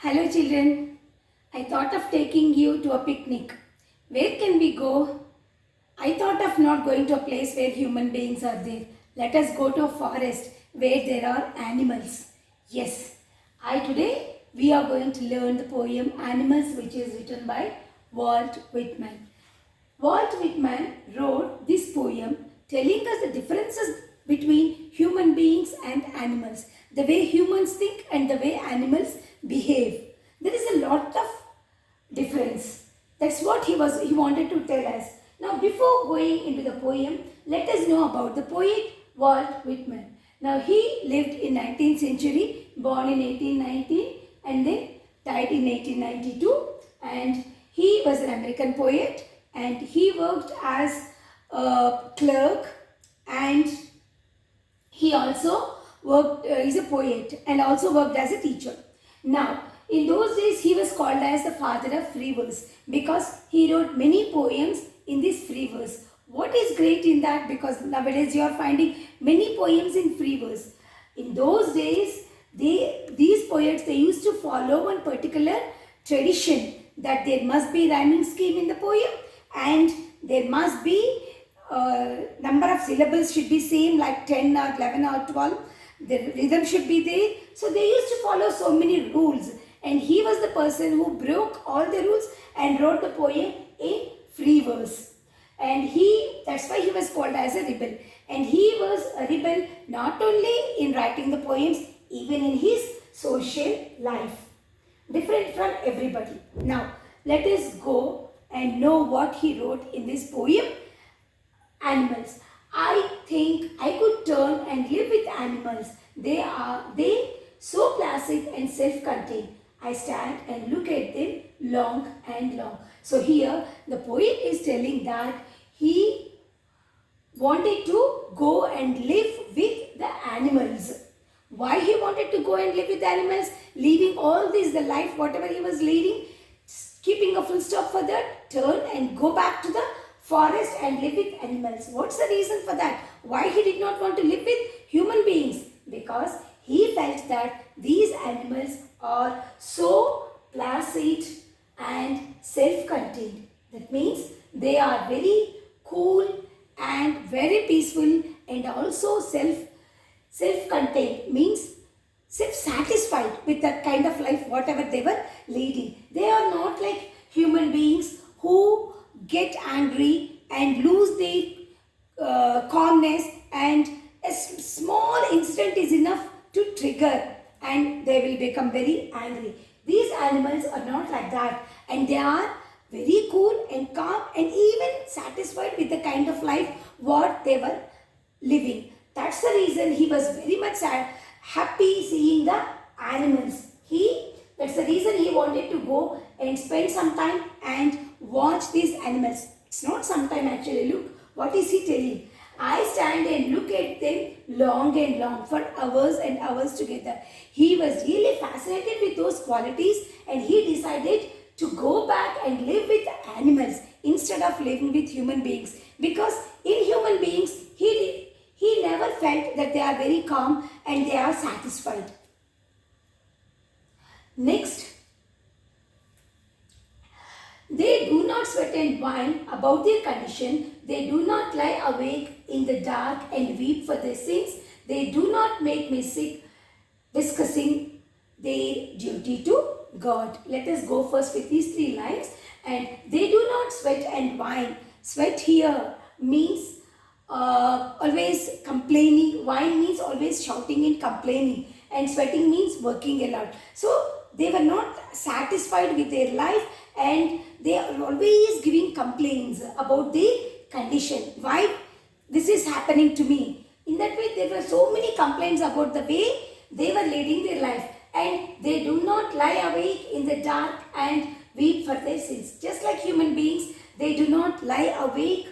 Hello children, I thought of taking you to a picnic. Where can we go? I thought of not going to a place where human beings are there. Let us go to a forest where there are animals. Yes, I today we are going to learn the poem Animals, which is written by Walt Whitman. Walt Whitman wrote this poem telling us the differences between human beings and animals, the way humans think and the way animals behave. There is a lot of difference. That's what he wanted to tell us. Now, before going into the poem, let us know about the poet Walt Whitman. Now, he lived in 19th century, born in 1819 and then died in 1892, and he was an American poet and he worked as a clerk, and he also worked, he's a poet and also worked as a teacher. Now, in those days, he was called as the father of free verse because he wrote many poems in this free verse. What is great in that? Because nowadays you are finding many poems in free verse. In those days, these poets, they used to follow one particular tradition that there must be rhyming scheme in the poem and there must be number of syllables should be same, like 10 or 11 or 12. The rhythm should be there. So they used to follow so many rules, and he was the person who broke all the rules and wrote the poem in free verse. And that's why he was called as a rebel. And he was a rebel not only in writing the poems, even in his social life. Different from everybody. Now, let us go and know what he wrote in this poem, Animals. I think I could turn and live with animals. They so placid and self-contained. I stand and look at them long and long. So here the poet is telling that he wanted to go and live with the animals. Why he wanted to go and live with animals? Leaving all this, the life, whatever he was leading, keeping a full stop for that, turn and go back to the forest and live with animals. What's the reason for that? Why he did not want to live with human beings? Because he felt that these animals are so placid and self-contained. That means they are very cool and very peaceful and also self-contained, means self-satisfied with the kind of life whatever they were leading. They are not like human beings who get angry and lose their calmness, and a small incident is enough to trigger and they will become very angry. These animals are not like that, and they are very cool and calm and even satisfied with the kind of life what they were living. That's the reason he was very much happy seeing the animals. That's the reason he wanted to go and spend some time and watch these animals. It's not some time actually. Look, what is he telling? I stand and look at them long and long for hours and hours together. He was really fascinated with those qualities and he decided to go back and live with animals instead of living with human beings. Because in human beings, he never felt that they are very calm and they are satisfied. Next, they do not sweat and whine about their condition. They do not lie awake in the dark and weep for their sins. They do not make me sick discussing their duty to God. Let us go first with these three lines. And they do not sweat and whine. Sweat here means always complaining. Whine means always shouting and complaining. And sweating means working a lot. So they were not satisfied with their life and they are always giving complaints about the condition. Why this is happening to me? In that way, there were so many complaints about the way they were leading their life, and they do not lie awake in the dark and weep for their sins. Just like human beings, they do not lie awake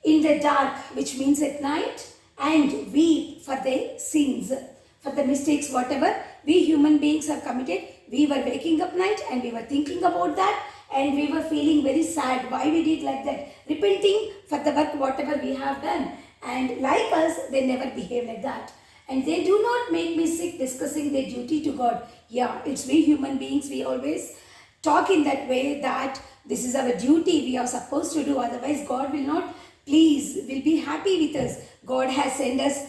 in the dark, which means at night, and weep for their sins, for the mistakes whatever we human beings have committed. We were waking up night and we were thinking about that and we were feeling very sad why we did like that, repenting for the work whatever we have done, and like us they never behave like that. And they do not make me sick discussing their duty to God. Yeah, it's we human beings, we always talk in that way that this is our duty, we are supposed to do, otherwise God will not will be happy with us. God has sent us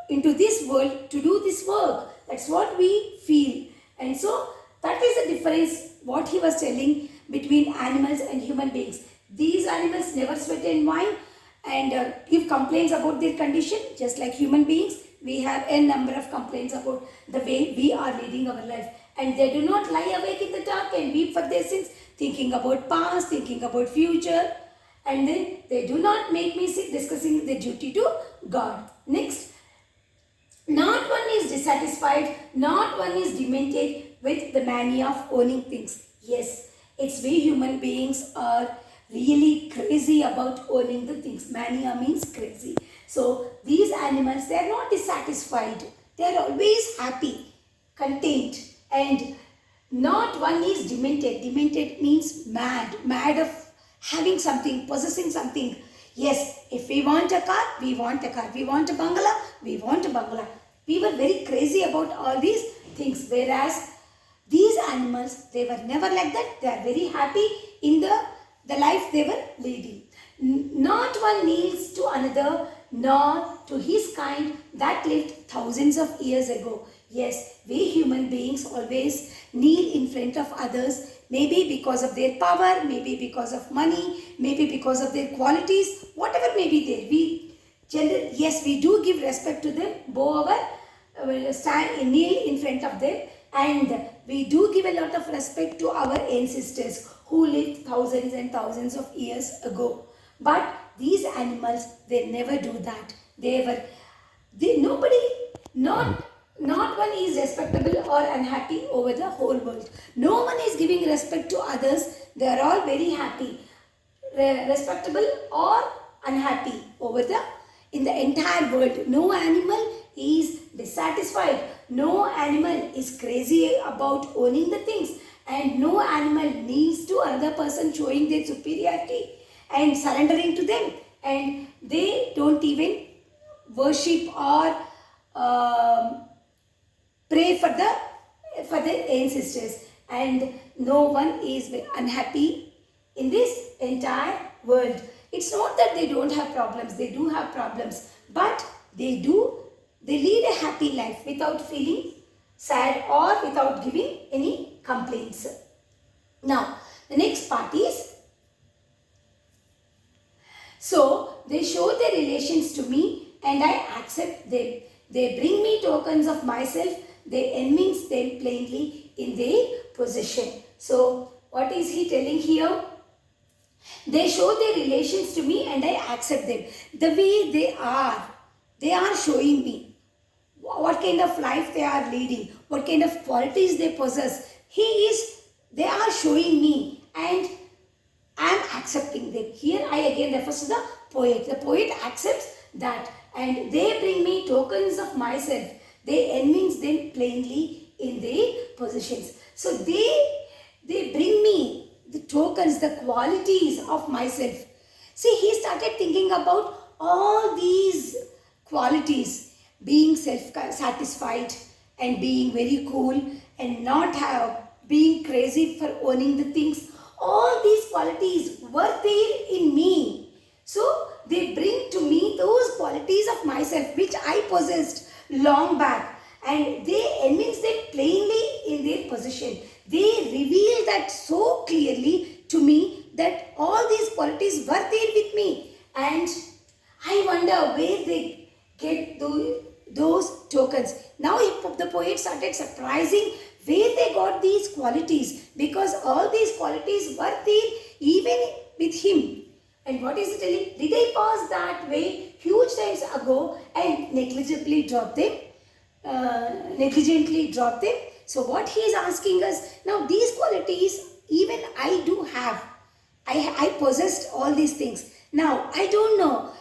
into this world to do this work. That's what we feel. And so that is the difference what he was telling between animals and human beings. These animals never sweat and whine and give complaints about their condition. Just like human beings, we have a number of complaints about the way we are leading our life. And they do not lie awake in the dark and weep for their sins, thinking about past, thinking about future. And then they do not make me sick discussing their duty to God. Next, not one is dissatisfied, not one is demented with the mania of owning things. Yes, it's we human beings are really crazy about owning the things. Mania means crazy. So these animals, they are not dissatisfied. They are always happy, content, and not one is demented. Demented means mad, mad of having something, possessing something. Yes, if we want a car, we want a car. We want a bungalow, we want a bungalow. We were very crazy about all these things, whereas these animals, they were never like that. They are very happy in the life they were leading. Not one kneels to another, nor to his kind that lived thousands of years ago. Yes, we human beings always kneel in front of others, maybe because of their power, maybe because of money, maybe because of their qualities, whatever may be there. Yes, we do give respect to them, bow our stand, kneel in front of them, and we do give a lot of respect to our ancestors who lived thousands and thousands of years ago. But these animals, they never do that. Not one is respectable or unhappy over the whole world. No one is giving respect to others. They are all very happy, respectable or unhappy in the entire world. No animal is dissatisfied. No animal is crazy about owning the things. And no animal needs to another person showing their superiority and surrendering to them. And they don't even worship or pray for the ancestors. And no one is unhappy in this entire world. It's not that they don't have problems. They do have problems. But they lead a happy life without feeling sad or without giving any complaints. Now, the next part is, so they show their relations to me and I accept them. They bring me tokens of myself. They evince them plainly in their possession. So, what is he telling here? They show their relations to me and I accept them. The way they are showing me what kind of life they are leading, what kind of qualities they possess. They are showing me and I am accepting them. Here I again refer to the poet. The poet accepts that and they bring me tokens of myself. They evince them plainly in their possessions. So they bring me the tokens, the qualities of myself. See, he started thinking about all these qualities, being self-satisfied and being very cool and not being crazy for owning the things. All these qualities were there in me. So they bring to me those qualities of myself which I possessed long back, and they evince them plainly in their possession. They reveal that so clearly to me that all these qualities were there with me, and I wonder where they get those tokens. Now the poet started surprising where they got these qualities, because all these qualities were there even with him. And what is he telling? Did I pass that way huge times ago and negligently drop them? So what he is asking us, now these qualities even I do have. I possessed all these things. Now I don't know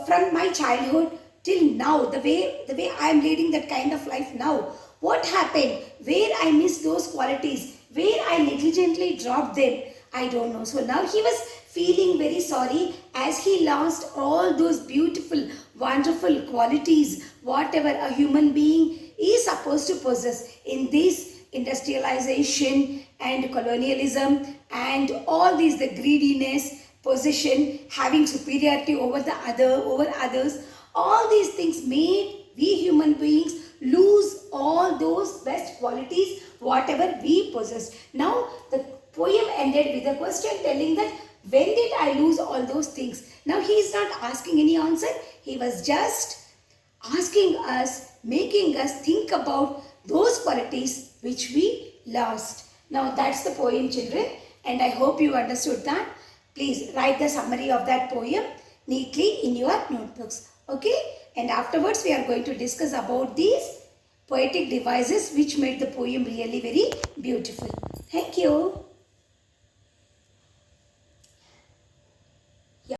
from my childhood till now, the way I am leading that kind of life now, what happened, where I missed those qualities, where I negligently dropped them, I don't know. So now he was feeling very sorry as he lost all those beautiful, wonderful qualities whatever a human being is supposed to possess in this industrialization and colonialism and all these, the greediness, possession, having superiority over others, all these things made we human beings lose all those best qualities whatever we possessed. Now the poem ended with a question telling that when did I lose all those things? Now he is not asking any answer. He was just asking us, making us think about those qualities which we lost. Now that's the poem, children, and I hope you understood that. Please write the summary of that poem neatly in your notebooks. Okay? And afterwards we are going to discuss about these poetic devices which made the poem really very beautiful. Thank you.